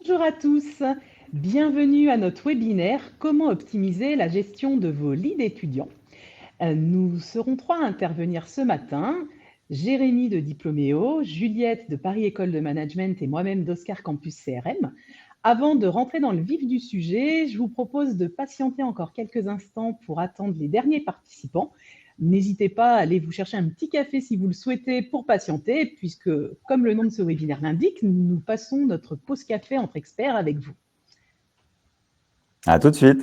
Bonjour à tous, bienvenue à notre webinaire « Comment optimiser la gestion de vos leads étudiants ». Nous serons 3 à intervenir ce matin, Jérémy de Diplôméo, Juliette de Paris École de Management et moi-même d'Oscar Campus CRM. Avant de rentrer dans le vif du sujet, je vous propose de patienter encore quelques instants pour attendre les derniers participants. N'hésitez pas à aller vous chercher un petit café si vous le souhaitez pour patienter, puisque, comme le nom de ce webinaire l'indique, nous passons notre pause café entre experts avec vous. À tout de suite.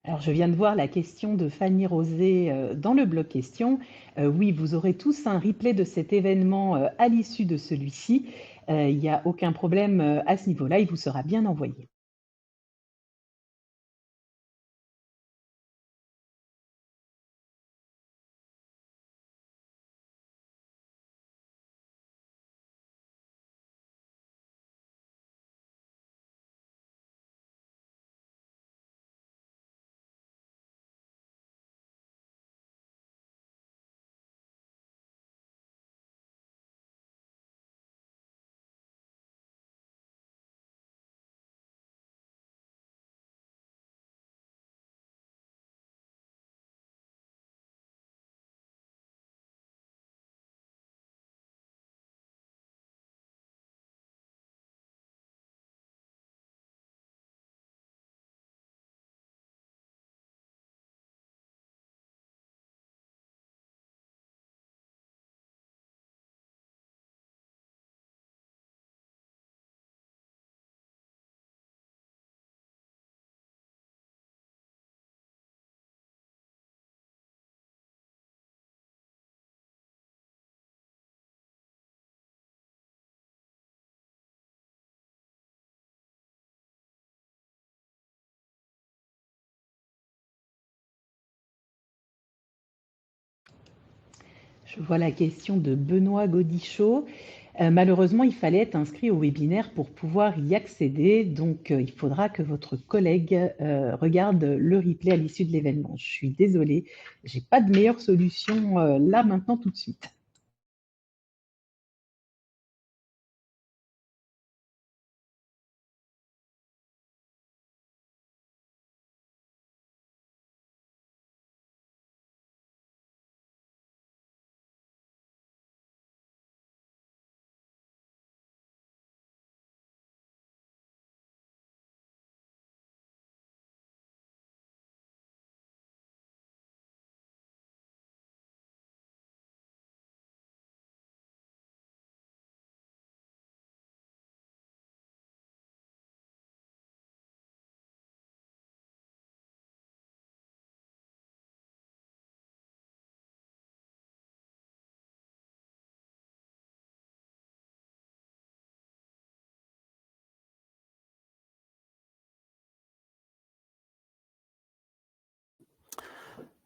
Alors, je viens de voir la question de Fanny Rosé dans le bloc questions. Oui, vous aurez tous un replay de cet événement à l'issue de celui-ci. Il n'y a aucun problème à ce niveau-là, il vous sera bien envoyé. Je vois la question de Benoît Gaudichaud. Malheureusement, il fallait être inscrit au webinaire pour pouvoir y accéder, donc il faudra que votre collègue regarde le replay à l'issue de l'événement. Je suis désolée, je n'ai pas de meilleure solution là, maintenant, tout de suite.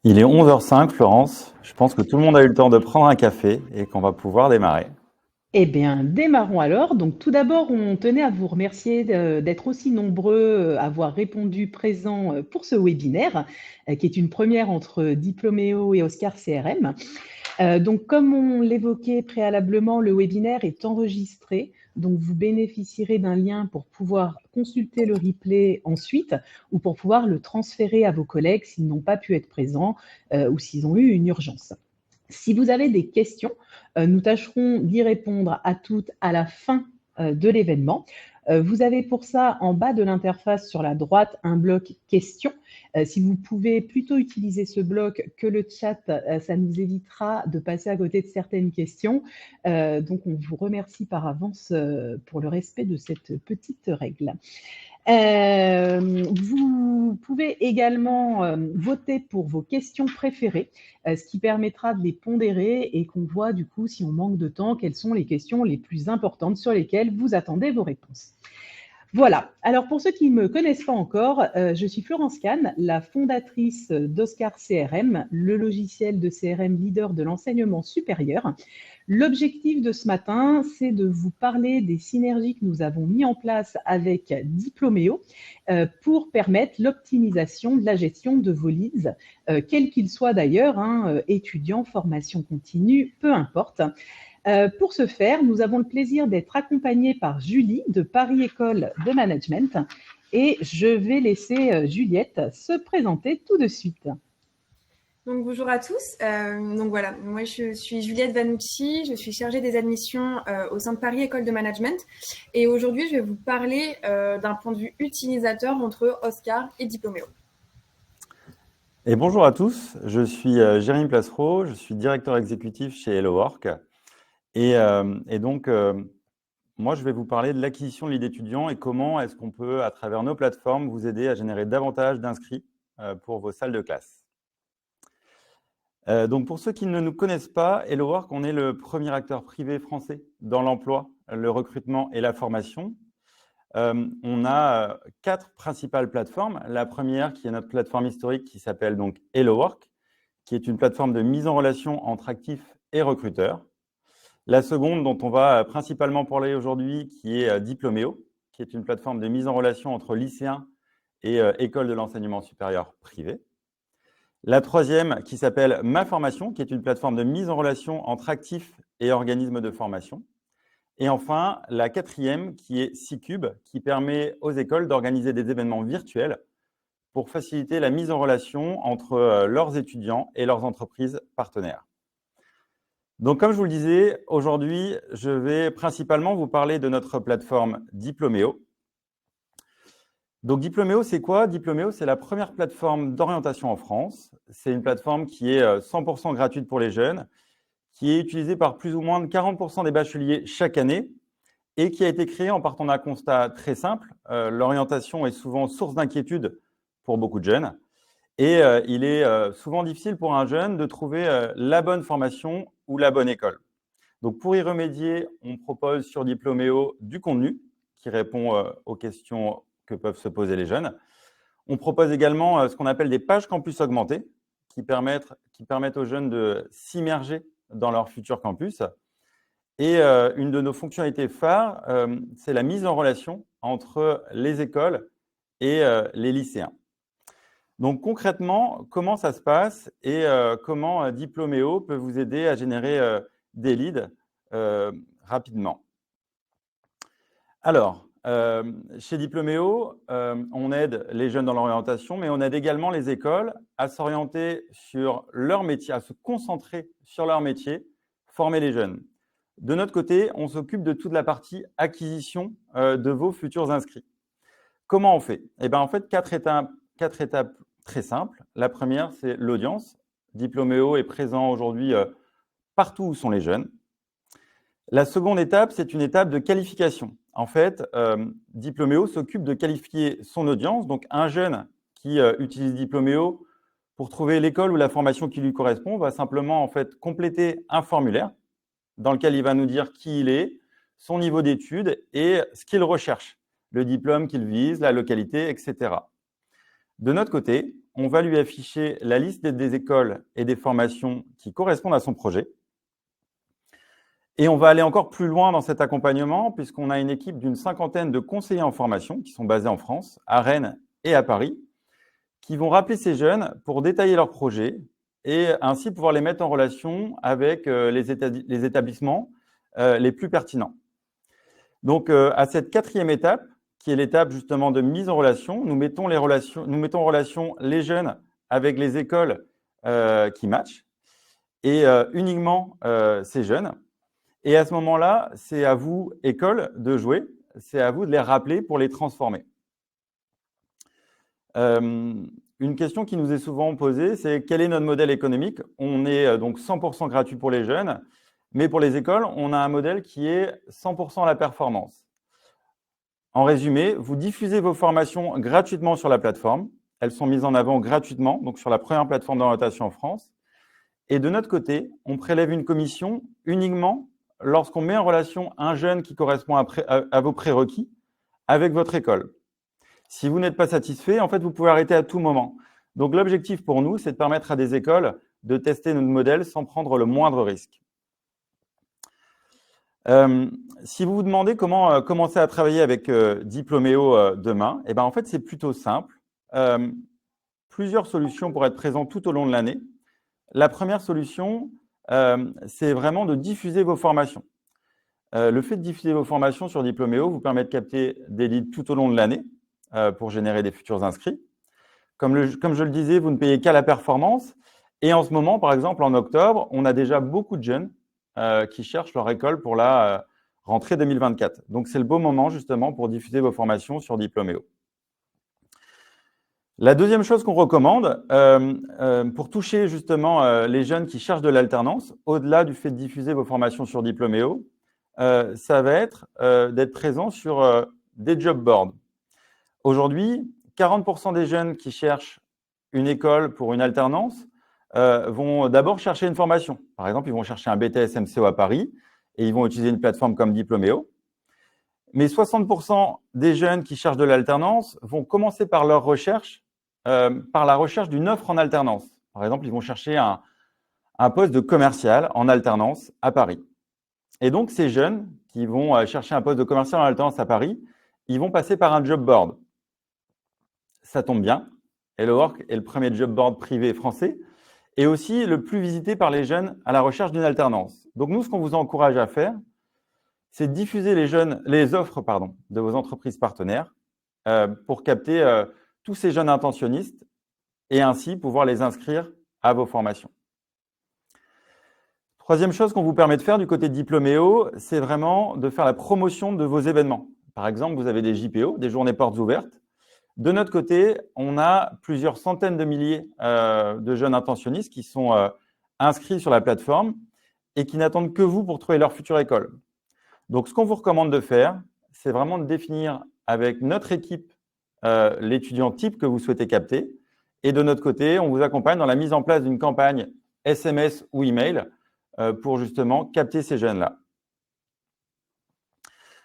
Il est 11h05, Florence. Je pense que tout le monde a eu le temps de prendre un café et qu'on va pouvoir démarrer. Eh bien, démarrons alors. Donc, tout d'abord, on tenait à vous remercier d'être aussi nombreux à avoir répondu présent pour ce webinaire, qui est une première entre Diplôméo et Oscar CRM. Donc, comme on l'évoquait préalablement, le webinaire est enregistré. Donc, vous bénéficierez d'un lien pour pouvoir consulter le replay ensuite ou pour pouvoir le transférer à vos collègues s'ils n'ont pas pu être présents ou s'ils ont eu une urgence. Si vous avez des questions, nous tâcherons d'y répondre à toutes à la fin de l'événement. Vous avez pour ça, en bas de l'interface sur la droite, un bloc questions Si vous pouvez plutôt utiliser ce bloc que le chat, ça nous évitera de passer à côté de certaines questions. Donc, on vous remercie par avance pour le respect de cette petite règle. Vous pouvez également voter pour vos questions préférées, ce qui permettra de les pondérer et qu'on voit du coup, si on manque de temps, quelles sont les questions les plus importantes sur lesquelles vous attendez vos réponses. Voilà. Alors, pour ceux qui ne me connaissent pas encore, je suis Florence Kahn, la fondatrice d'Oscar CRM, le logiciel de CRM leader de l'enseignement supérieur. L'objectif de ce matin, c'est de vous parler des synergies que nous avons mis en place avec Diplomeo pour permettre l'optimisation de la gestion de vos leads, quels qu'ils soient d'ailleurs, étudiants, formation continue, peu importe. Pour ce faire, nous avons le plaisir d'être accompagnés par Julie de Paris École de Management et je vais laisser Juliette se présenter tout de suite. Donc bonjour à tous. Donc voilà, moi je suis Juliette Vanucci, je suis chargée des admissions au sein de Paris École de Management et aujourd'hui je vais vous parler d'un point de vue utilisateur entre Oscar et Diplomeo. Et bonjour à tous, je suis Jérémy Placereau, je suis directeur exécutif chez HelloWork. Et donc, moi, je vais vous parler de l'acquisition de leads étudiants et comment est-ce qu'on peut, à travers nos plateformes, vous aider à générer davantage d'inscrits pour vos salles de classe. Donc, pour ceux qui ne nous connaissent pas, HelloWork, on est le premier acteur privé français dans l'emploi, le recrutement et la formation. On a 4 principales plateformes. La première, qui est notre plateforme historique, qui s'appelle donc HelloWork, qui est une plateforme de mise en relation entre actifs et recruteurs. La seconde, dont on va principalement parler aujourd'hui, qui est Diplomeo, qui est une plateforme de mise en relation entre lycéens et écoles de l'enseignement supérieur privé. La troisième, qui s'appelle Ma Formation, qui est une plateforme de mise en relation entre actifs et organismes de formation. Et enfin, la quatrième, qui est C-Cube, qui permet aux écoles d'organiser des événements virtuels pour faciliter la mise en relation entre leurs étudiants et leurs entreprises partenaires. Donc, comme je vous le disais, aujourd'hui, je vais principalement vous parler de notre plateforme Diplomeo. Donc, Diplomeo, c'est quoi? Diplomeo, c'est la première plateforme d'orientation en France. C'est une plateforme qui est 100% gratuite pour les jeunes, qui est utilisée par plus ou moins de 40% des bacheliers chaque année et qui a été créée en partant d'un constat très simple. L'orientation est souvent source d'inquiétude pour beaucoup de jeunes. Et il est souvent difficile pour un jeune de trouver la bonne formation ou la bonne école. Donc, pour y remédier, on propose sur Diplomeo du contenu qui répond aux questions que peuvent se poser les jeunes. On propose également ce qu'on appelle des pages campus augmentées qui permettent aux jeunes de s'immerger dans leur futur campus. Et une de nos fonctionnalités phares, c'est la mise en relation entre les écoles et les lycéens. Donc, concrètement, comment ça se passe et comment Diplomeo peut vous aider à générer des leads rapidement? Alors, chez Diplomeo, on aide les jeunes dans l'orientation, mais on aide également les écoles à s'orienter sur leur métier, à se concentrer sur leur métier, former les jeunes. De notre côté, on s'occupe de toute la partie acquisition de vos futurs inscrits. Comment on fait? Eh bien, en fait, quatre étapes très simples. La première, c'est l'audience. Diplomeo est présent aujourd'hui partout où sont les jeunes. La seconde étape, c'est une étape de qualification. En fait, Diplomeo s'occupe de qualifier son audience. Donc, un jeune qui utilise Diplomeo pour trouver l'école ou la formation qui lui correspond va simplement en fait compléter un formulaire dans lequel il va nous dire qui il est, son niveau d'études et ce qu'il recherche, le diplôme qu'il vise, la localité, etc. De notre côté, on va lui afficher la liste des écoles et des formations qui correspondent à son projet. Et on va aller encore plus loin dans cet accompagnement puisqu'on a une équipe d'une 50aine de conseillers en formation qui sont basés en France, à Rennes et à Paris, qui vont rappeler ces jeunes pour détailler leurs projets et ainsi pouvoir les mettre en relation avec les établissements les plus pertinents. Donc, à cette quatrième étape, qui est l'étape justement de mise en relation, nous mettons en relation les jeunes avec les écoles qui matchent et uniquement ces jeunes. Et à ce moment-là, c'est à vous, école, de jouer. C'est à vous de les rappeler pour les transformer. une question qui nous est souvent posée, c'est quel est notre modèle économique? On est donc 100% gratuit pour les jeunes, mais pour les écoles, on a un modèle qui est 100% à la performance. En résumé, vous diffusez vos formations gratuitement sur la plateforme. Elles sont mises en avant gratuitement, donc sur la première plateforme d'orientation en France. Et de notre côté, on prélève une commission uniquement lorsqu'on met en relation un jeune qui correspond à vos prérequis avec votre école. Si vous n'êtes pas satisfait, en fait, vous pouvez arrêter à tout moment. Donc, l'objectif pour nous, c'est de permettre à des écoles de tester notre modèle sans prendre le moindre risque. Si vous vous demandez comment commencer à travailler avec Diplomeo demain, eh ben, en fait, c'est plutôt simple. Plusieurs solutions pour être présents tout au long de l'année. La première solution, c'est vraiment de diffuser vos formations. Le fait de diffuser vos formations sur Diplomeo vous permet de capter des leads tout au long de l'année pour générer des futurs inscrits. Comme je le disais, vous ne payez qu'à la performance. Et en ce moment, par exemple, en octobre, on a déjà beaucoup de jeunes qui cherchent leur école pour la rentrée 2024. Donc, c'est le beau moment justement pour diffuser vos formations sur Diplomeo. La deuxième chose qu'on recommande pour toucher justement les jeunes qui cherchent de l'alternance, au-delà du fait de diffuser vos formations sur Diplomeo, ça va être d'être présent sur des job boards. Aujourd'hui, 40% des jeunes qui cherchent une école pour une alternance vont d'abord chercher une formation. Par exemple, ils vont chercher un BTS MCO à Paris et ils vont utiliser une plateforme comme Diplomeo. Mais 60% des jeunes qui cherchent de l'alternance vont commencer par leur recherche, par la recherche d'une offre en alternance. Par exemple, ils vont chercher un poste de commercial en alternance à Paris. Et donc, ces jeunes qui vont chercher un poste de commercial en alternance à Paris, ils vont passer par un job board. Ça tombe bien. HelloWork est le premier job board privé français et aussi le plus visité par les jeunes à la recherche d'une alternance. Donc, nous, ce qu'on vous encourage à faire, c'est de diffuser les offres de vos entreprises partenaires pour capter tous ces jeunes intentionnistes et ainsi pouvoir les inscrire à vos formations. Troisième chose qu'on vous permet de faire du côté de Diplomeo, c'est vraiment de faire la promotion de vos événements. Par exemple, vous avez des JPO, des journées portes ouvertes. De notre côté, on a plusieurs centaines de milliers de jeunes intentionnistes qui sont inscrits sur la plateforme et qui n'attendent que vous pour trouver leur future école. Donc, ce qu'on vous recommande de faire, c'est vraiment de définir avec notre équipe l'étudiant type que vous souhaitez capter. Et de notre côté, on vous accompagne dans la mise en place d'une campagne SMS ou email pour justement capter ces jeunes-là.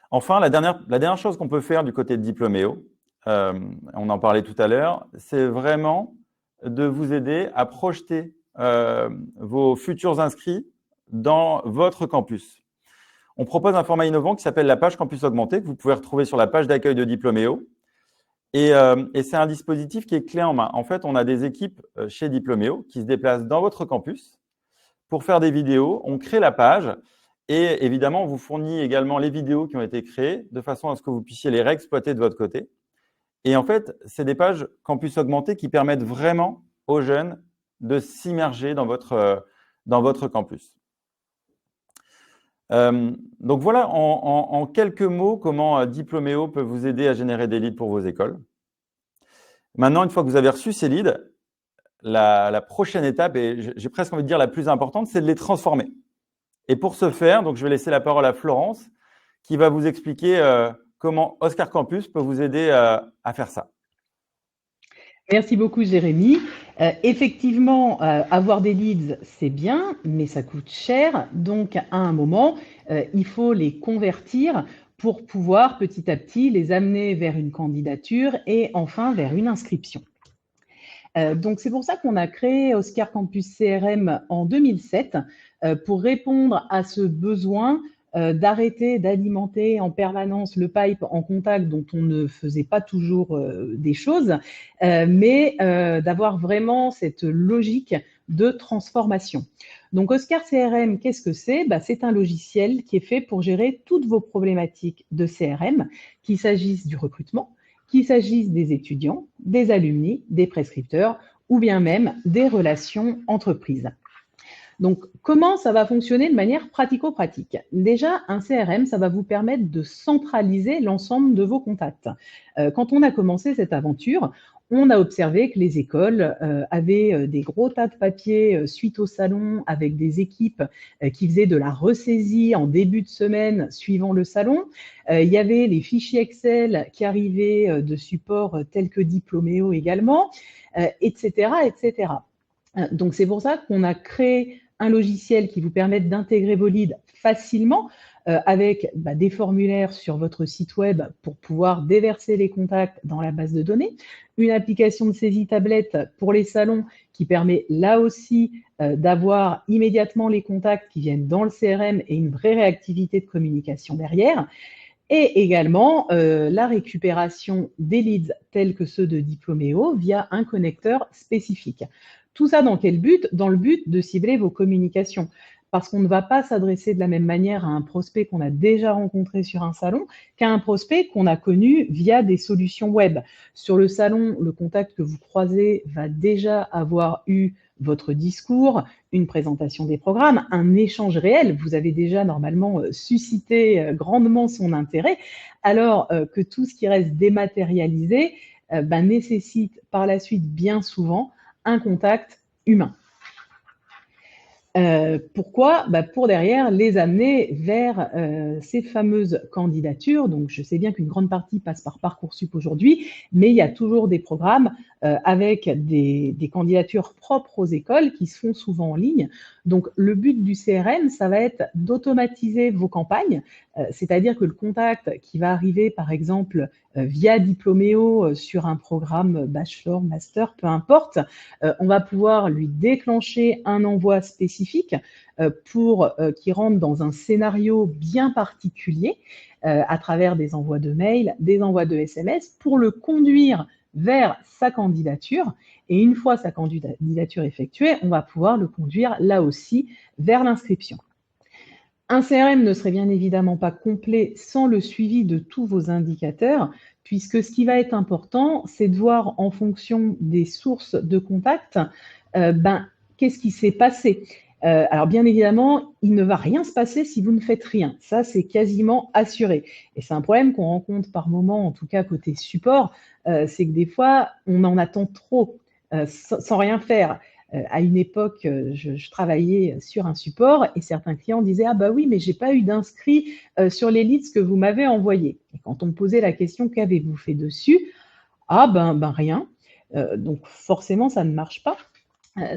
Enfin, la dernière chose qu'on peut faire du côté de Diplomeo, on en parlait tout à l'heure, c'est vraiment de vous aider à projeter vos futurs inscrits dans votre campus. On propose un format innovant qui s'appelle la page Campus Augmenté, que vous pouvez retrouver sur la page d'accueil de Diplomeo. Et c'est un dispositif qui est clé en main. En fait, on a des équipes chez Diplomeo qui se déplacent dans votre campus pour faire des vidéos. On crée la page et évidemment, on vous fournit également les vidéos qui ont été créées de façon à ce que vous puissiez les réexploiter de votre côté. Et en fait, c'est des pages Campus Augmenté qui permettent vraiment aux jeunes de s'immerger dans votre campus. Donc voilà, en quelques mots, comment Diplomeo peut vous aider à générer des leads pour vos écoles. Maintenant, une fois que vous avez reçu ces leads, la prochaine étape, et j'ai presque envie de dire la plus importante, c'est de les transformer. Et pour ce faire, donc je vais laisser la parole à Florence, qui va vous expliquer comment Oscar Campus peut vous aider à faire ça. Merci beaucoup, Jérémy. Effectivement, avoir des leads, c'est bien, mais ça coûte cher. Donc, à un moment, il faut les convertir pour pouvoir petit à petit les amener vers une candidature et enfin vers une inscription. Donc, c'est pour ça qu'on a créé Oscar Campus CRM en 2007 pour répondre à ce besoin d'arrêter d'alimenter en permanence le pipe en contact dont on ne faisait pas toujours des choses, mais d'avoir vraiment cette logique de transformation. Donc, Oscar CRM, qu'est-ce que c'est? C'est un logiciel qui est fait pour gérer toutes vos problématiques de CRM, qu'il s'agisse du recrutement, qu'il s'agisse des étudiants, des alumni, des prescripteurs ou bien même des relations entreprises. Donc, comment ça va fonctionner de manière pratico-pratique? Déjà, un CRM, ça va vous permettre de centraliser l'ensemble de vos contacts. Quand on a commencé cette aventure, on a observé que les écoles avaient des gros tas de papiers suite au salon avec des équipes qui faisaient de la ressaisie en début de semaine suivant le salon. Il y avait les fichiers Excel qui arrivaient de supports tels que Diplomeo également, etc., etc. Donc, c'est pour ça qu'on a créé un logiciel qui vous permette d'intégrer vos leads facilement avec des formulaires sur votre site web pour pouvoir déverser les contacts dans la base de données, une application de saisie tablette pour les salons qui permet là aussi d'avoir immédiatement les contacts qui viennent dans le CRM et une vraie réactivité de communication derrière. Et également la récupération des leads tels que ceux de Diplomeo via un connecteur spécifique. Tout ça dans quel but? Dans le but de cibler vos communications. Parce qu'on ne va pas s'adresser de la même manière à un prospect qu'on a déjà rencontré sur un salon qu'à un prospect qu'on a connu via des solutions web. Sur le salon, le contact que vous croisez va déjà avoir eu votre discours, une présentation des programmes, un échange réel. Vous avez déjà normalement suscité grandement son intérêt, alors que tout ce qui reste dématérialisé nécessite par la suite bien souvent un contact humain. Pourquoi? Pour derrière les amener vers ces fameuses candidatures. Donc, je sais bien qu'une grande partie passe par Parcoursup aujourd'hui, mais il y a toujours des programmes avec des candidatures propres aux écoles qui se font souvent en ligne. Donc, le but du CRM, ça va être d'automatiser vos campagnes, c'est-à-dire que le contact qui va arriver, par exemple, via Diplomeo sur un programme bachelor, master, peu importe, on va pouvoir lui déclencher un envoi spécifique pour qu'il rentre dans un scénario bien particulier à travers des envois de mails, des envois de SMS pour le conduire vers sa candidature. Et une fois sa candidature effectuée, on va pouvoir le conduire là aussi vers l'inscription. Un CRM ne serait bien évidemment pas complet sans le suivi de tous vos indicateurs, puisque ce qui va être important, c'est de voir en fonction des sources de contact, qu'est-ce qui s'est passé. Alors bien évidemment, il ne va rien se passer si vous ne faites rien. Ça, c'est quasiment assuré. Et c'est un problème qu'on rencontre par moment, en tout cas côté support, c'est que des fois, on en attend trop sans rien faire. À une époque, je travaillais sur un support et certains clients disaient « Ah bah oui, mais j'ai pas eu d'inscrit sur les leads que vous m'avez envoyés. » Et quand on me posait la question « Qu'avez-vous fait dessus ?» Ah rien. Donc forcément, ça ne marche pas.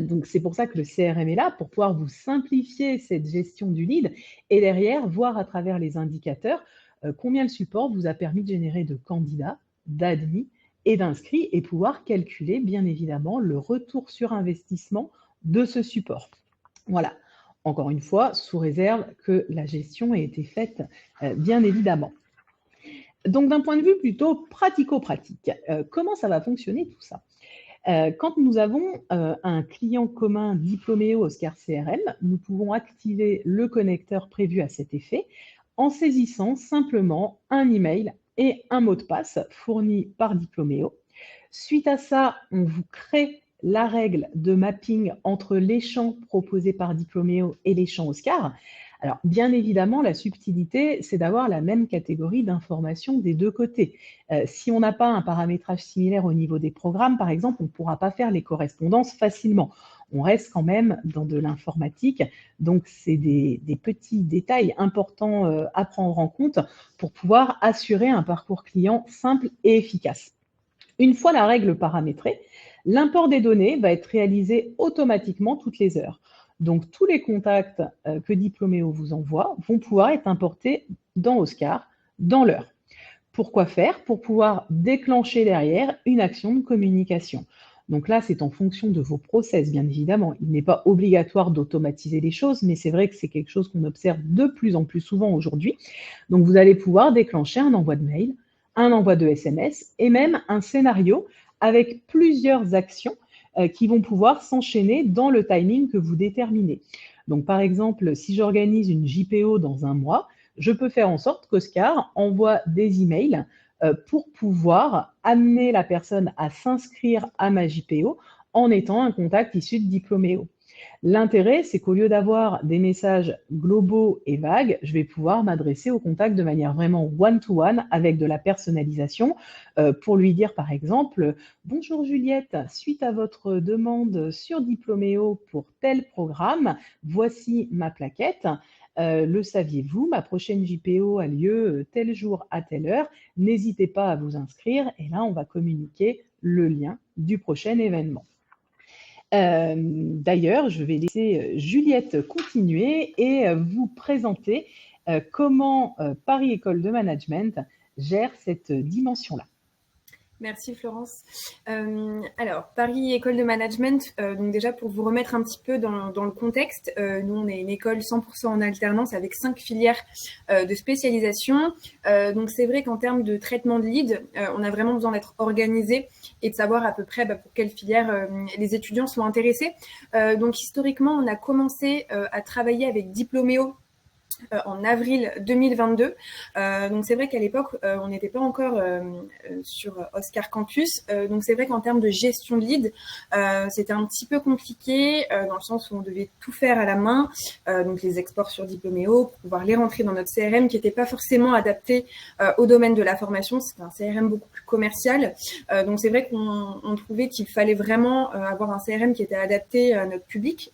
Donc c'est pour ça que le CRM est là, pour pouvoir vous simplifier cette gestion du lead et derrière, voir à travers les indicateurs combien le support vous a permis de générer de candidats, d'admis et d'inscrits et pouvoir calculer bien évidemment le retour sur investissement de ce support. Voilà, encore une fois, sous réserve que la gestion ait été faite bien évidemment. Donc d'un point de vue plutôt pratico-pratique, comment ça va fonctionner tout ça? Quand nous avons un client commun Diplomeo Oscar CRM, nous pouvons activer le connecteur prévu à cet effet en saisissant simplement un email et un mot de passe fourni par Diplomeo. Suite à ça, on vous crée la règle de mapping entre les champs proposés par Diplomeo et les champs Oscar. Alors, bien évidemment, la subtilité, c'est d'avoir la même catégorie d'informations des deux côtés. Si on n'a pas un paramétrage similaire au niveau des programmes, par exemple, on ne pourra pas faire les correspondances facilement. On reste quand même dans de l'informatique, donc c'est des petits détails importants à prendre en compte pour pouvoir assurer un parcours client simple et efficace. Une fois la règle paramétrée, l'import des données va être réalisé automatiquement toutes les heures. Donc, tous les contacts que Diplomeo vous envoie vont pouvoir être importés dans Oscar, dans l'heure. Pourquoi faire? Pour pouvoir déclencher derrière une action de communication. Donc là, c'est en fonction de vos process, bien évidemment. Il n'est pas obligatoire d'automatiser les choses, mais c'est vrai que c'est quelque chose qu'on observe de plus en plus souvent aujourd'hui. Donc, vous allez pouvoir déclencher un envoi de mail, un envoi de SMS et même un scénario avec plusieurs actions qui vont pouvoir s'enchaîner dans le timing que vous déterminez. Donc, par exemple, si j'organise une JPO dans un mois, je peux faire en sorte qu'Oscar envoie des emails pour pouvoir amener la personne à s'inscrire à ma JPO en étant un contact issu de Diplomeo. L'intérêt, c'est qu'au lieu d'avoir des messages globaux et vagues, je vais pouvoir m'adresser au contact de manière vraiment one-to-one avec de la personnalisation pour lui dire par exemple: «Bonjour Juliette, suite à votre demande sur Diplôméo pour tel programme, voici ma plaquette. Le saviez-vous? Ma prochaine JPO a lieu tel jour à telle heure. N'hésitez pas à vous inscrire» et là, on va communiquer le lien du prochain événement. D'ailleurs, je vais laisser Juliette continuer et vous présenter comment Paris École de Management gère cette dimension-là. Merci Florence. Alors, Paris École de Management, donc déjà pour vous remettre un petit peu dans le contexte, nous on est une école 100% en alternance avec 5 filières de spécialisation. Donc c'est vrai qu'en termes de traitement de lead, on a vraiment besoin d'être organisé et de savoir à peu près pour quelle filière les étudiants sont intéressés. Donc historiquement, on a commencé à travailler avec Diplôméo en avril 2022. Donc c'est vrai qu'à l'époque, on n'était pas encore sur Oscar Campus. Donc c'est vrai qu'en termes de gestion de lead, c'était un petit peu compliqué dans le sens où on devait tout faire à la main. Donc les exports sur Diplôméo pour pouvoir les rentrer dans notre CRM qui n'était pas forcément adapté au domaine de la formation. C'était un CRM beaucoup plus commercial. Donc c'est vrai qu'on trouvait qu'il fallait vraiment avoir un CRM qui était adapté à notre public,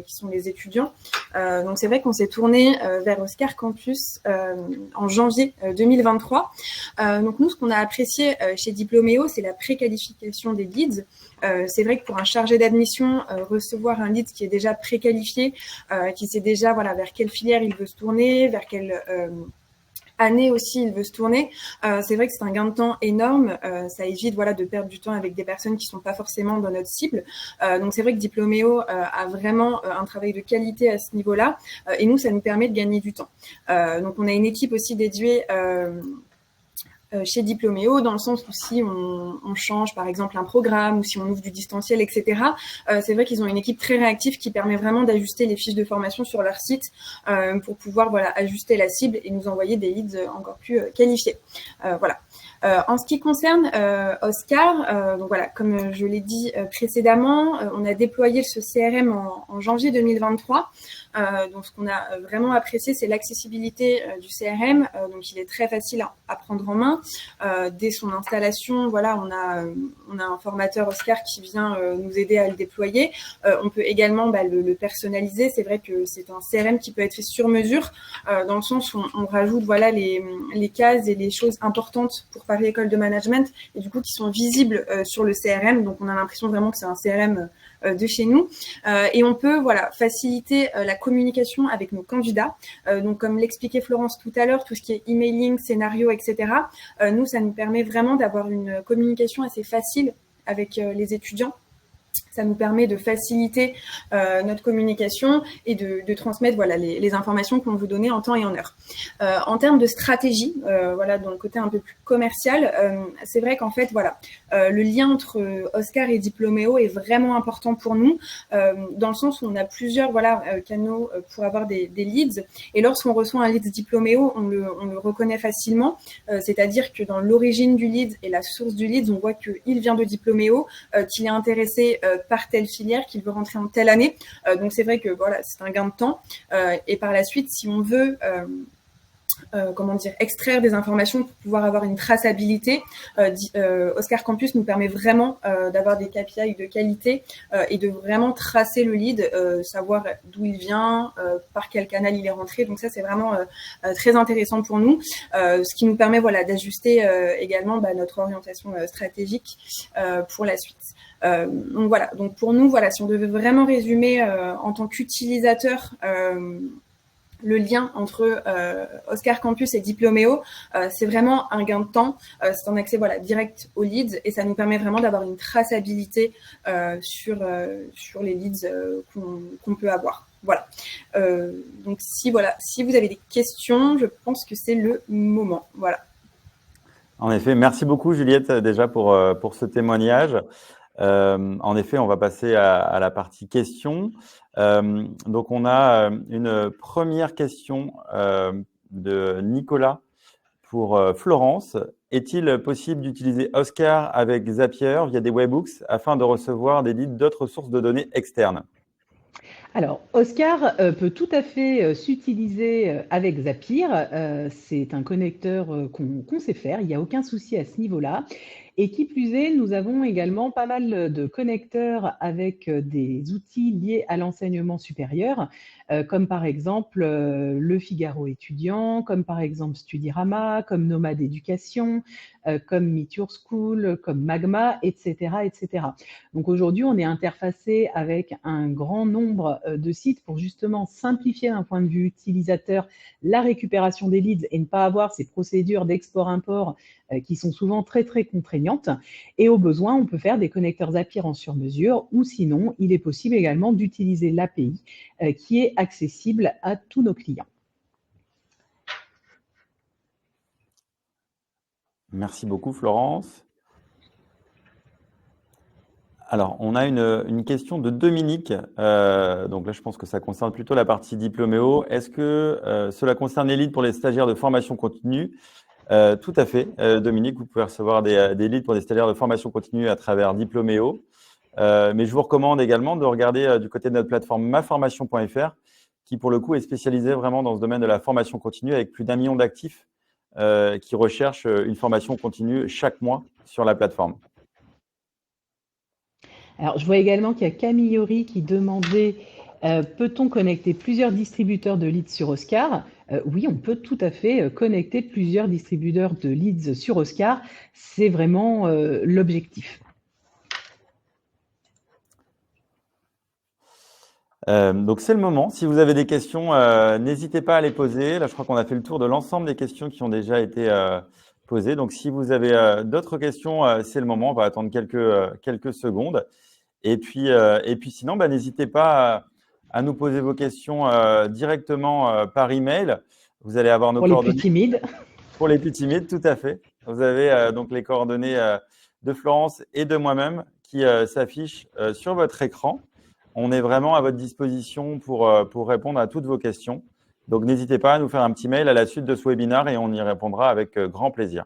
qui sont les étudiants. Donc c'est vrai qu'on s'est tourné vers Oscar Campus en janvier 2023. Donc nous, ce qu'on a apprécié chez Diplôméo, c'est la préqualification des leads. C'est vrai que pour un chargé d'admission, recevoir un lead qui est déjà préqualifié, qui sait déjà vers quelle filière il veut se tourner, vers quelle année aussi il veut se tourner, c'est vrai que c'est un gain de temps énorme. Ça évite de perdre du temps avec des personnes qui sont pas forcément dans notre cible. Donc c'est vrai que Diplôméo a vraiment un travail de qualité à ce niveau-là, et nous ça nous permet de gagner du temps. Donc on a une équipe aussi dédiée chez Diplôméo, dans le sens où si on change par exemple un programme ou si on ouvre du distanciel, etc. C'est vrai qu'ils ont une équipe très réactive qui permet vraiment d'ajuster les fiches de formation sur leur site pour pouvoir ajuster la cible et nous envoyer des leads encore plus qualifiés. En ce qui concerne Oscar, donc comme je l'ai dit précédemment, on a déployé ce CRM en janvier 2023. Donc ce qu'on a vraiment apprécié, c'est l'accessibilité du CRM. Donc il est très facile à prendre en main. Dès son installation, on a un formateur Oscar qui vient nous aider à le déployer. On peut également le personnaliser. C'est vrai que c'est un CRM qui peut être fait sur mesure, dans le sens où on rajoute les cases et les choses importantes pour Paris École de Management et du coup qui sont visibles sur le CRM. Donc on a l'impression vraiment que c'est un CRM de chez nous, et on peut faciliter la communication avec nos candidats. Donc comme l'expliquait Florence tout à l'heure, tout ce qui est emailing, scénario, etc. Nous, ça nous permet vraiment d'avoir une communication assez facile avec les étudiants. Ça nous permet de faciliter notre communication et de transmettre les informations qu'on veut donner en temps et en heure. En termes de stratégie, dans le côté un peu plus commercial, c'est vrai qu'en fait, le lien entre Oscar et Diplôméo est vraiment important pour nous, dans le sens où on a plusieurs canaux pour avoir des leads. Et lorsqu'on reçoit un lead Diplôméo, on le reconnaît facilement. C'est-à-dire que dans l'origine du lead et la source du lead, on voit qu'il vient de Diplôméo, qu'il est intéressé par telle filière, qu'il veut rentrer en telle année. Donc c'est vrai que c'est un gain de temps. Et par la suite, si on veut extraire des informations pour pouvoir avoir une traçabilité, Oscar Campus nous permet vraiment d'avoir des KPI de qualité et de vraiment tracer le lead, savoir d'où il vient, par quel canal il est rentré. Donc ça, c'est vraiment très intéressant pour nous, ce qui nous permet d'ajuster également notre orientation stratégique pour la suite. Donc pour nous, si on devait vraiment résumer en tant qu'utilisateur le lien entre Oscar Campus et Diplôméo, c'est vraiment un gain de temps, c'est un accès direct aux leads et ça nous permet vraiment d'avoir une traçabilité sur les leads qu'on peut avoir. Donc si vous avez des questions, je pense que c'est le moment. En effet, merci beaucoup Juliette déjà pour ce témoignage. En effet, on va passer à la partie questions. Donc, on a une première question de Nicolas pour Florence. Est-il possible d'utiliser Oscar avec Zapier via des webhooks afin de recevoir des leads d'autres sources de données externes? Alors, Oscar peut tout à fait s'utiliser avec Zapier. C'est un connecteur qu'on sait faire, il n'y a aucun souci à ce niveau-là. Et qui plus est, nous avons également pas mal de connecteurs avec des outils liés à l'enseignement supérieur, comme par exemple Le Figaro étudiant, comme par exemple Studirama, comme Nomade Éducation, comme Meet Your School, comme Magma, etc., etc. Donc aujourd'hui, on est interfacé avec un grand nombre de sites pour justement simplifier d'un point de vue utilisateur la récupération des leads et ne pas avoir ces procédures d'export-import qui sont souvent très très contraignantes. Et au besoin, on peut faire des connecteurs Zapier en sur-mesure ou sinon, il est possible également d'utiliser l'API qui est accessible à tous nos clients. Merci beaucoup, Florence. Alors, on a une question de Dominique. Donc là, je pense que ça concerne plutôt la partie Diplôméo. Est-ce que cela concerne les leads pour les stagiaires de formation continue? Tout à fait. Dominique, vous pouvez recevoir des leads pour des stagiaires de formation continue à travers Diplôméo. Mais je vous recommande également de regarder du côté de notre plateforme maformation.fr qui, pour le coup, est spécialisée vraiment dans ce domaine de la formation continue avec plus d'1 million d'actifs qui recherchent une formation continue chaque mois sur la plateforme. Alors, je vois également qu'il y a Camille Ori qui demandait peut-on connecter plusieurs distributeurs de leads sur Oscar? Oui, on peut tout à fait connecter plusieurs distributeurs de leads sur Oscar. C'est vraiment l'objectif. Donc, c'est le moment. Si vous avez des questions, n'hésitez pas à les poser. Là, je crois qu'on a fait le tour de l'ensemble des questions qui ont déjà été posées. Donc, si vous avez d'autres questions, c'est le moment. On va attendre quelques secondes. Et puis sinon, n'hésitez pas à nous poser vos questions directement par email. Vous allez avoir nos coordonnées. Pour les plus timides. Pour les plus timides, tout à fait. Vous avez donc les coordonnées de Florence et de moi-même qui s'affichent sur votre écran. On est vraiment à votre disposition pour répondre à toutes vos questions. Donc, n'hésitez pas à nous faire un petit mail à la suite de ce webinaire et on y répondra avec grand plaisir.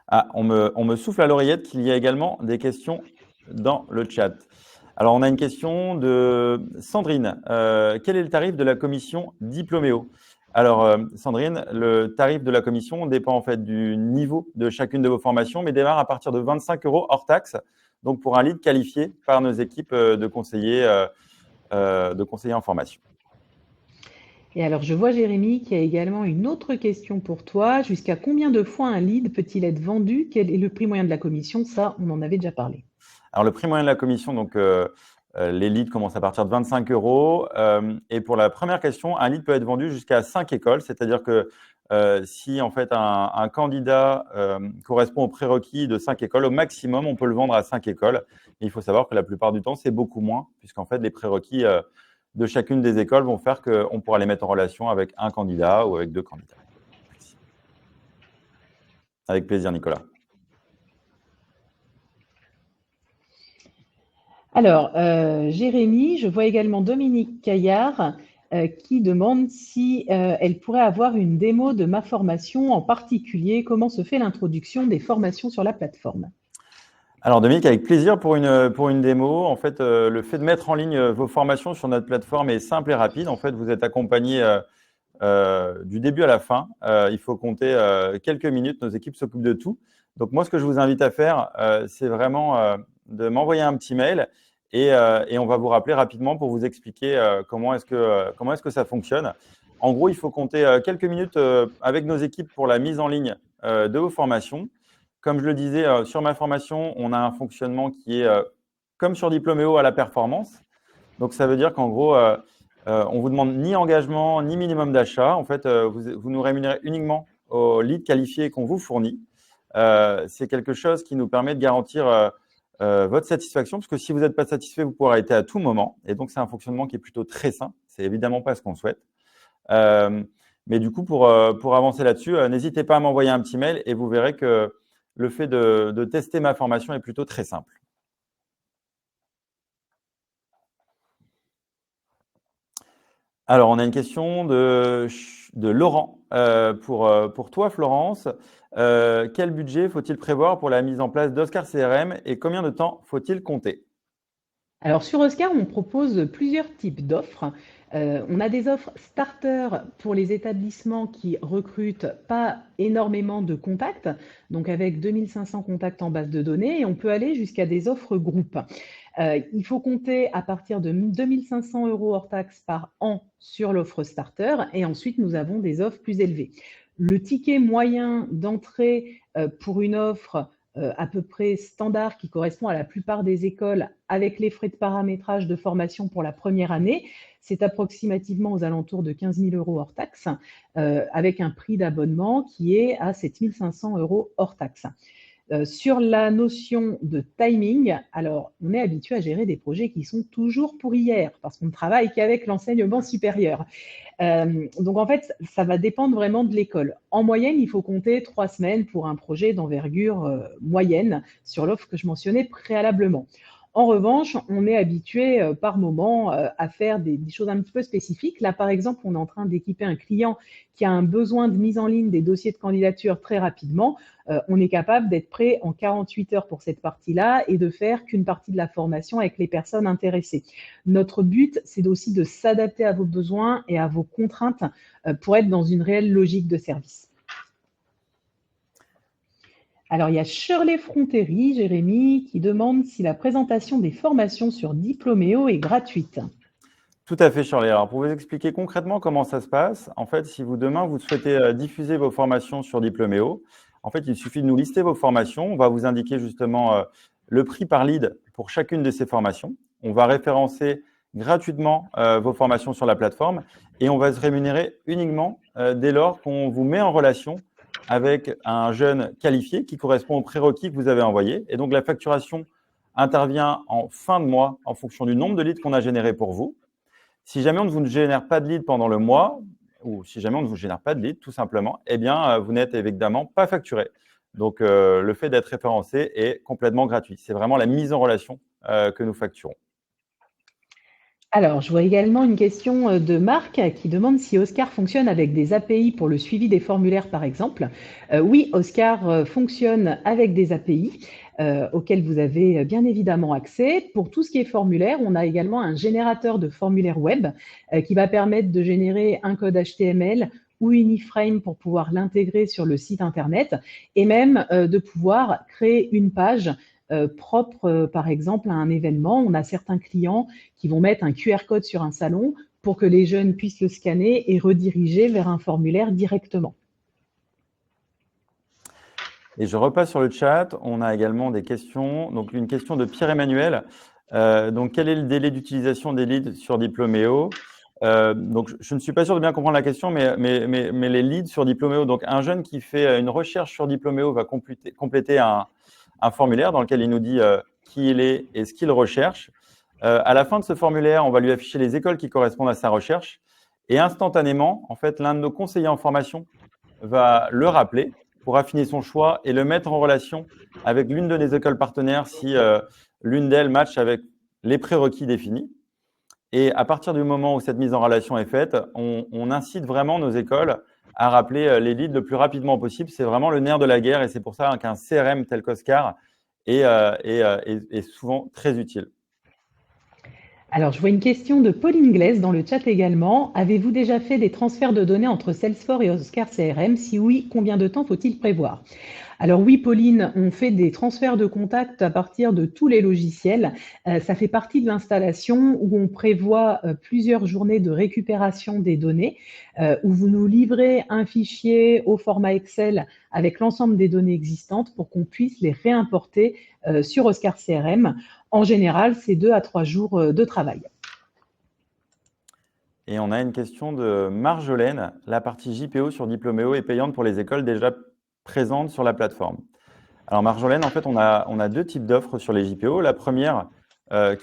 Ah, on me souffle à l'oreillette qu'il y a également des questions dans le chat. Alors, on a une question de Sandrine. Quel est le tarif de la commission Diplôméo? Alors, Sandrine, le tarif de la commission dépend en fait du niveau de chacune de vos formations, mais démarre à partir de 25 € hors taxe. Donc, pour un lead qualifié par nos équipes de conseillers en formation. Et alors, je vois Jérémy qui a également une autre question pour toi. Jusqu'à combien de fois un lead peut-il être vendu? Quel est le prix moyen de la commission? Ça, on en avait déjà parlé. Alors, le prix moyen de la commission, donc les leads commencent à partir de 25 €. Et pour la première question, un lead peut être vendu jusqu'à 5 écoles. C'est-à-dire que si en fait un candidat correspond aux prérequis de 5 écoles, au maximum, on peut le vendre à 5 écoles. Et il faut savoir que la plupart du temps, c'est beaucoup moins, puisqu'en fait, les prérequis de chacune des écoles vont faire qu'on pourra les mettre en relation avec un candidat ou avec 2 candidats. Avec plaisir, Nicolas. Alors, Jérémy, je vois également Dominique Caillard qui demande si elle pourrait avoir une démo de ma formation, en particulier comment se fait l'introduction des formations sur la plateforme. Alors Dominique, avec plaisir pour une démo. En fait, le fait de mettre en ligne vos formations sur notre plateforme est simple et rapide. En fait, vous êtes accompagné du début à la fin. Il faut compter quelques minutes. Nos équipes s'occupent de tout. Donc moi, ce que je vous invite à faire, c'est vraiment de m'envoyer un petit mail et on va vous rappeler rapidement pour vous expliquer comment est-ce que ça fonctionne. En gros, il faut compter quelques minutes avec nos équipes pour la mise en ligne de vos formations. Comme je le disais, sur ma formation, on a un fonctionnement qui est comme sur Diplôméo à la performance. Donc, ça veut dire qu'en gros, on ne vous demande ni engagement, ni minimum d'achat. En fait, vous nous rémunérez uniquement au lead qualifié qu'on vous fournit. C'est quelque chose qui nous permet de garantir votre satisfaction, parce que si vous n'êtes pas satisfait, vous pouvez arrêter à tout moment. Et donc, c'est un fonctionnement qui est plutôt très sain. C'est évidemment pas ce qu'on souhaite. Mais du coup, pour avancer là-dessus, n'hésitez pas à m'envoyer un petit mail et vous verrez que le fait de tester ma formation est plutôt très simple. Alors, on a une question de Laurent. Pour toi, Florence, quel budget faut-il prévoir pour la mise en place d'Oscar CRM et combien de temps faut-il compter? Alors sur Oscar, on propose plusieurs types d'offres. On a des offres starter pour les établissements qui recrutent pas énormément de contacts, donc avec 2500 contacts en base de données, et on peut aller jusqu'à des offres groupes. Il faut compter à partir de 2500 € hors taxe par an sur l'offre starter, et ensuite nous avons des offres plus élevées. Le ticket moyen d'entrée pour une offre à peu près standard qui correspond à la plupart des écoles avec les frais de paramétrage de formation pour la première année, c'est approximativement aux alentours de 15 000 € hors taxe, avec un prix d'abonnement qui est à 7 500 € hors taxe. Sur la notion de timing, alors on est habitué à gérer des projets qui sont toujours pour hier, parce qu'on ne travaille qu'avec l'enseignement supérieur. Donc en fait, ça va dépendre vraiment de l'école. En moyenne, il faut compter 3 semaines pour un projet d'envergure moyenne sur l'offre que je mentionnais préalablement. En revanche, on est habitué par moment à faire des choses un petit peu spécifiques. Là, par exemple, on est en train d'équiper un client qui a un besoin de mise en ligne des dossiers de candidature très rapidement. On est capable d'être prêt en 48 heures pour cette partie-là et de faire qu'une partie de la formation avec les personnes intéressées. Notre but, c'est aussi de s'adapter à vos besoins et à vos contraintes pour être dans une réelle logique de service. Alors, il y a Shirley Frontéry, Jérémy, qui demande si la présentation des formations sur Diplôméo est gratuite. Tout à fait, Shirley. Alors, pour vous expliquer concrètement comment ça se passe, en fait, si demain, vous souhaitez diffuser vos formations sur Diplôméo, en fait, il suffit de nous lister vos formations. On va vous indiquer justement le prix par lead pour chacune de ces formations. On va référencer gratuitement vos formations sur la plateforme et on va se rémunérer uniquement dès lors qu'on vous met en relation avec un jeune qualifié qui correspond aux prérequis que vous avez envoyés. Et donc, la facturation intervient en fin de mois en fonction du nombre de leads qu'on a générés pour vous. Si jamais on ne vous génère pas de lead pendant le mois, ou si jamais on ne vous génère pas de lead, tout simplement, eh bien, vous n'êtes évidemment pas facturé. Donc, le fait d'être référencé est complètement gratuit. C'est vraiment la mise en relation que nous facturons. Alors, je vois également une question de Marc qui demande si Oscar fonctionne avec des API pour le suivi des formulaires, par exemple. Oui, Oscar fonctionne avec des API auxquels vous avez bien évidemment accès. Pour tout ce qui est formulaire, on a également un générateur de formulaires web qui va permettre de générer un code HTML ou une iframe pour pouvoir l'intégrer sur le site Internet et même de pouvoir créer une page propre, par exemple, à un événement. On a certains clients qui vont mettre un QR code sur un salon pour que les jeunes puissent le scanner et rediriger vers un formulaire directement. Et je repasse sur le chat. On a également des questions. Donc, une question de Pierre-Emmanuel. Donc, quel est le délai d'utilisation des leads sur Diplôméo ? Donc, je ne suis pas sûr de bien comprendre la question, mais les leads sur Diplôméo, donc un jeune qui fait une recherche sur Diplôméo va compléter un formulaire dans lequel il nous dit qui il est et ce qu'il recherche. À la fin de ce formulaire, on va lui afficher les écoles qui correspondent à sa recherche. Et instantanément, en fait, l'un de nos conseillers en formation va le rappeler pour affiner son choix et le mettre en relation avec l'une de nos écoles partenaires si l'une d'elles match avec les prérequis définis. Et à partir du moment où cette mise en relation est faite, on incite vraiment nos écoles à rappeler les leads le plus rapidement possible. C'est vraiment le nerf de la guerre et c'est pour ça qu'un CRM tel qu'Oscar est souvent très utile. Alors, je vois une question de Pauline Glaise dans le chat également. Avez-vous déjà fait des transferts de données entre Salesforce et Oscar CRM? Si oui, combien de temps faut-il prévoir? Alors oui, Pauline, on fait des transferts de contacts à partir de tous les logiciels. Ça fait partie de l'installation où on prévoit plusieurs journées de récupération des données, où vous nous livrez un fichier au format Excel avec l'ensemble des données existantes pour qu'on puisse les réimporter sur Oscar CRM. En général, c'est 2 à 3 jours de travail. Et on a une question de Marjolaine. La partie JPO sur Diplôméo est payante pour les écoles déjà présentes sur la plateforme. Alors Marjolaine, en fait, on a deux types d'offres sur les JPO. La première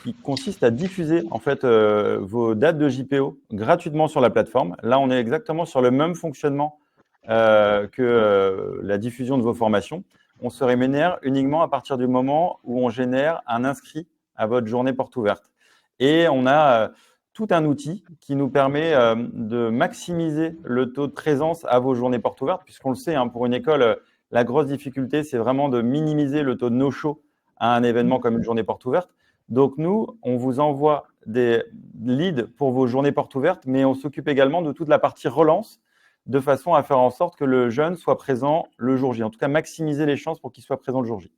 qui consiste à diffuser en fait vos dates de JPO gratuitement sur la plateforme. Là, on est exactement sur le même fonctionnement que la diffusion de vos formations. On se rémunère uniquement à partir du moment où on génère un inscrit à votre journée porte ouverte. Et on a tout un outil qui nous permet de maximiser le taux de présence à vos journées porte ouvertes, puisqu'on le sait, hein, pour une école, la grosse difficulté, c'est vraiment de minimiser le taux de no-show à un événement comme une journée porte ouverte. Donc, nous, on vous envoie des leads pour vos journées portes ouvertes, mais on s'occupe également de toute la partie relance de façon à faire en sorte que le jeune soit présent le jour J. En tout cas, maximiser les chances pour qu'il soit présent le jour J.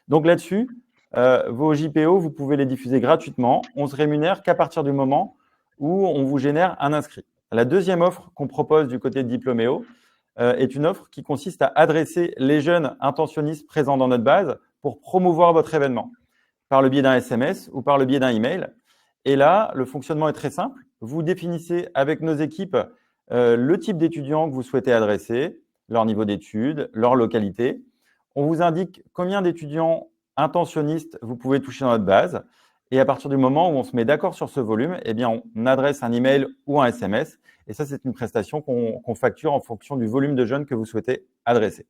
Donc là-dessus, vos JPO, vous pouvez les diffuser gratuitement. On se rémunère qu'à partir du moment où on vous génère un inscrit. La deuxième offre qu'on propose du côté de Diplôméo est une offre qui consiste à adresser les jeunes intentionnistes présents dans notre base pour promouvoir votre événement par le biais d'un SMS ou par le biais d'un email. Et là, le fonctionnement est très simple. Vous définissez avec nos équipes le type d'étudiants que vous souhaitez adresser, leur niveau d'études, leur localité. On vous indique combien d'étudiants intentionnistes vous pouvez toucher dans notre base. Et à partir du moment où on se met d'accord sur ce volume, eh bien, on adresse un email ou un SMS. Et ça, c'est une prestation qu'on facture en fonction du volume de jeunes que vous souhaitez adresser.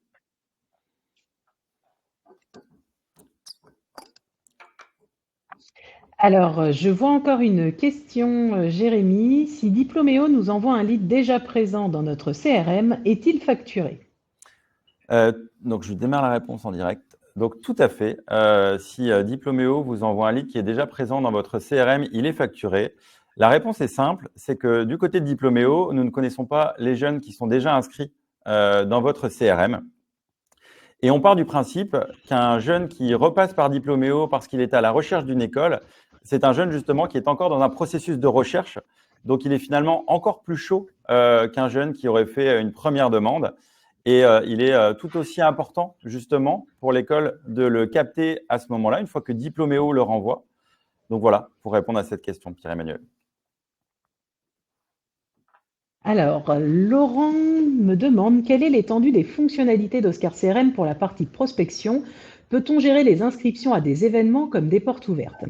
Alors, je vois encore une question, Jérémy. Si Diplôméo nous envoie un lead déjà présent dans notre CRM, est-il facturé? Donc, je démarre la réponse en direct. Donc, tout à fait. Si Diplôméo vous envoie un lead qui est déjà présent dans votre CRM, il est facturé. La réponse est simple, c'est que du côté de Diplôméo, nous ne connaissons pas les jeunes qui sont déjà inscrits dans votre CRM. Et on part du principe qu'un jeune qui repasse par Diplôméo parce qu'il est à la recherche d'une école, c'est un jeune justement qui est encore dans un processus de recherche. Donc, il est finalement encore plus chaud qu'un jeune qui aurait fait une première demande. Et il est tout aussi important justement pour l'école de le capter à ce moment-là, une fois que Diplôméo le renvoie. Donc voilà, pour répondre à cette question, Pierre-Emmanuel. Alors, Laurent me demande quelle est l'étendue des fonctionnalités d'Oscar CRM pour la partie prospection. Peut-on gérer les inscriptions à des événements comme des portes ouvertes?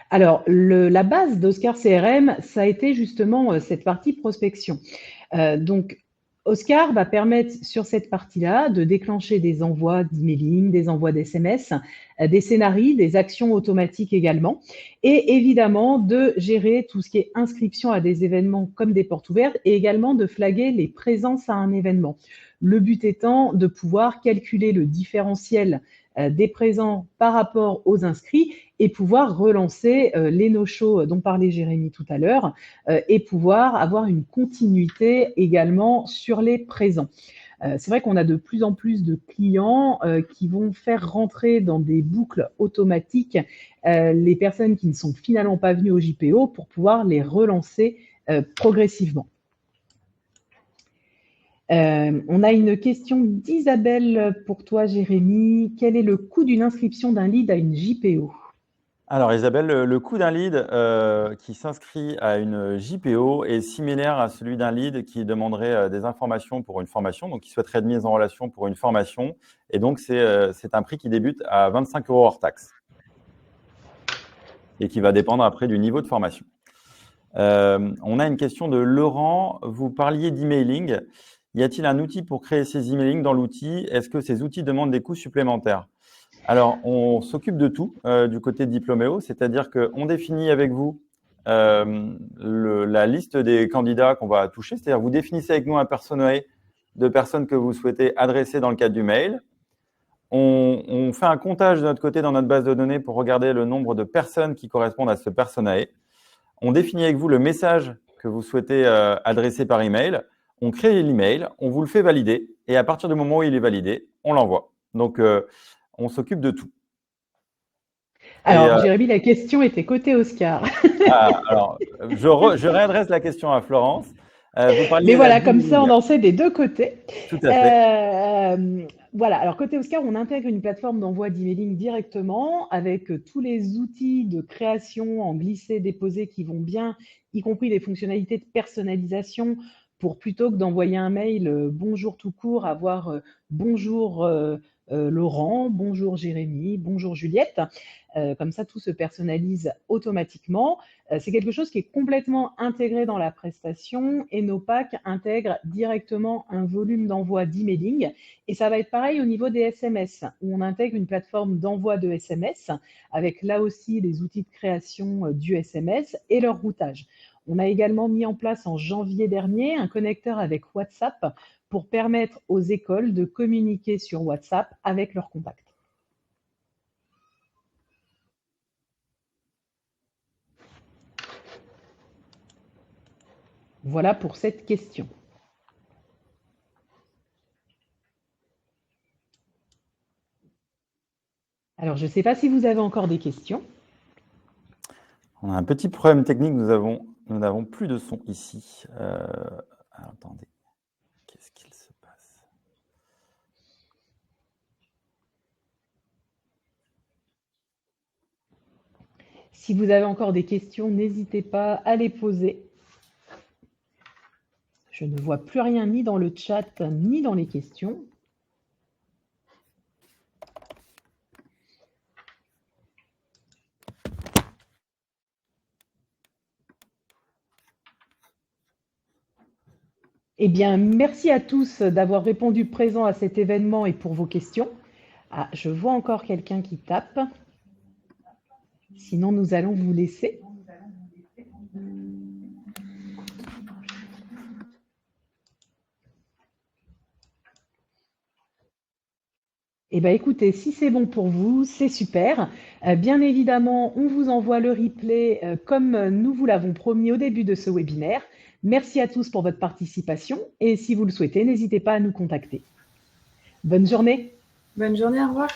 Alors, la base d'Oscar CRM, ça a été justement cette partie prospection. Donc, Oscar va permettre sur cette partie-là de déclencher des envois d'emailing, des envois d'SMS, des scénarios, des actions automatiques également, et évidemment de gérer tout ce qui est inscription à des événements comme des portes ouvertes et également de flaguer les présences à un événement. Le but étant de pouvoir calculer le différentiel des présents par rapport aux inscrits et pouvoir relancer les no-shows dont parlait Jérémy tout à l'heure et pouvoir avoir une continuité également sur les présents. C'est vrai qu'on a de plus en plus de clients qui vont faire rentrer dans des boucles automatiques les personnes qui ne sont finalement pas venues au JPO pour pouvoir les relancer progressivement. On a une question d'Isabelle pour toi, Jérémy. Quel est le coût d'une inscription d'un lead à une JPO? Alors Isabelle, le coût d'un lead qui s'inscrit à une JPO est similaire à celui d'un lead qui demanderait des informations pour une formation, donc qui souhaiterait être mise en relation pour une formation. Et donc, c'est un prix qui débute à 25 € hors taxe et qui va dépendre après du niveau de formation. On a une question de Laurent. Vous parliez d'emailing. Y a-t-il un outil pour créer ces emailings dans l'outil? Est-ce que ces outils demandent des coûts supplémentaires? Alors, on s'occupe de tout du côté de Diplôméo, c'est-à-dire qu'on définit avec vous la liste des candidats qu'on va toucher, c'est-à-dire vous définissez avec nous un personnel de personnes que vous souhaitez adresser dans le cadre du mail. On fait un comptage de notre côté dans notre base de données pour regarder le nombre de personnes qui correspondent à ce personnel. On définit avec vous le message que vous souhaitez adresser par email. On crée l'email, on vous le fait valider et à partir du moment où il est validé, on l'envoie. Donc, on s'occupe de tout. Alors, Jérémy, la question était côté Oscar. Alors, je réadresse la question à Florence. Mais voilà, comme ça, on en sait des deux côtés. Tout à fait. Voilà, alors côté Oscar, on intègre une plateforme d'envoi d'emailing directement avec tous les outils de création en glisser-déposer qui vont bien, y compris les fonctionnalités de personnalisation pour plutôt que d'envoyer un mail bonjour tout court, avoir bonjour Laurent, bonjour Jérémy, bonjour Juliette. Comme ça, tout se personnalise automatiquement. C'est quelque chose qui est complètement intégré dans la prestation et nos packs intègrent directement un volume d'envoi d'emailing. Et ça va être pareil au niveau des SMS, où on intègre une plateforme d'envoi de SMS avec là aussi les outils de création du SMS et leur routage. On a également mis en place en janvier dernier un connecteur avec WhatsApp pour permettre aux écoles de communiquer sur WhatsApp avec leurs contacts. Voilà pour cette question. Alors, je ne sais pas si vous avez encore des questions. On a un petit problème technique, nous n'avons plus de son ici. Alors, attendez, qu'est-ce qu'il se passe? Si vous avez encore des questions, n'hésitez pas à les poser. Je ne vois plus rien ni dans le chat, ni dans les questions. Eh bien, merci à tous d'avoir répondu présent à cet événement et pour vos questions. Ah, je vois encore quelqu'un qui tape. Sinon, nous allons vous laisser. Eh bien, écoutez, si c'est bon pour vous, c'est super. Bien évidemment, on vous envoie le replay comme nous vous l'avons promis au début de ce webinaire. Merci à tous pour votre participation et si vous le souhaitez, n'hésitez pas à nous contacter. Bonne journée. Bonne journée, au revoir.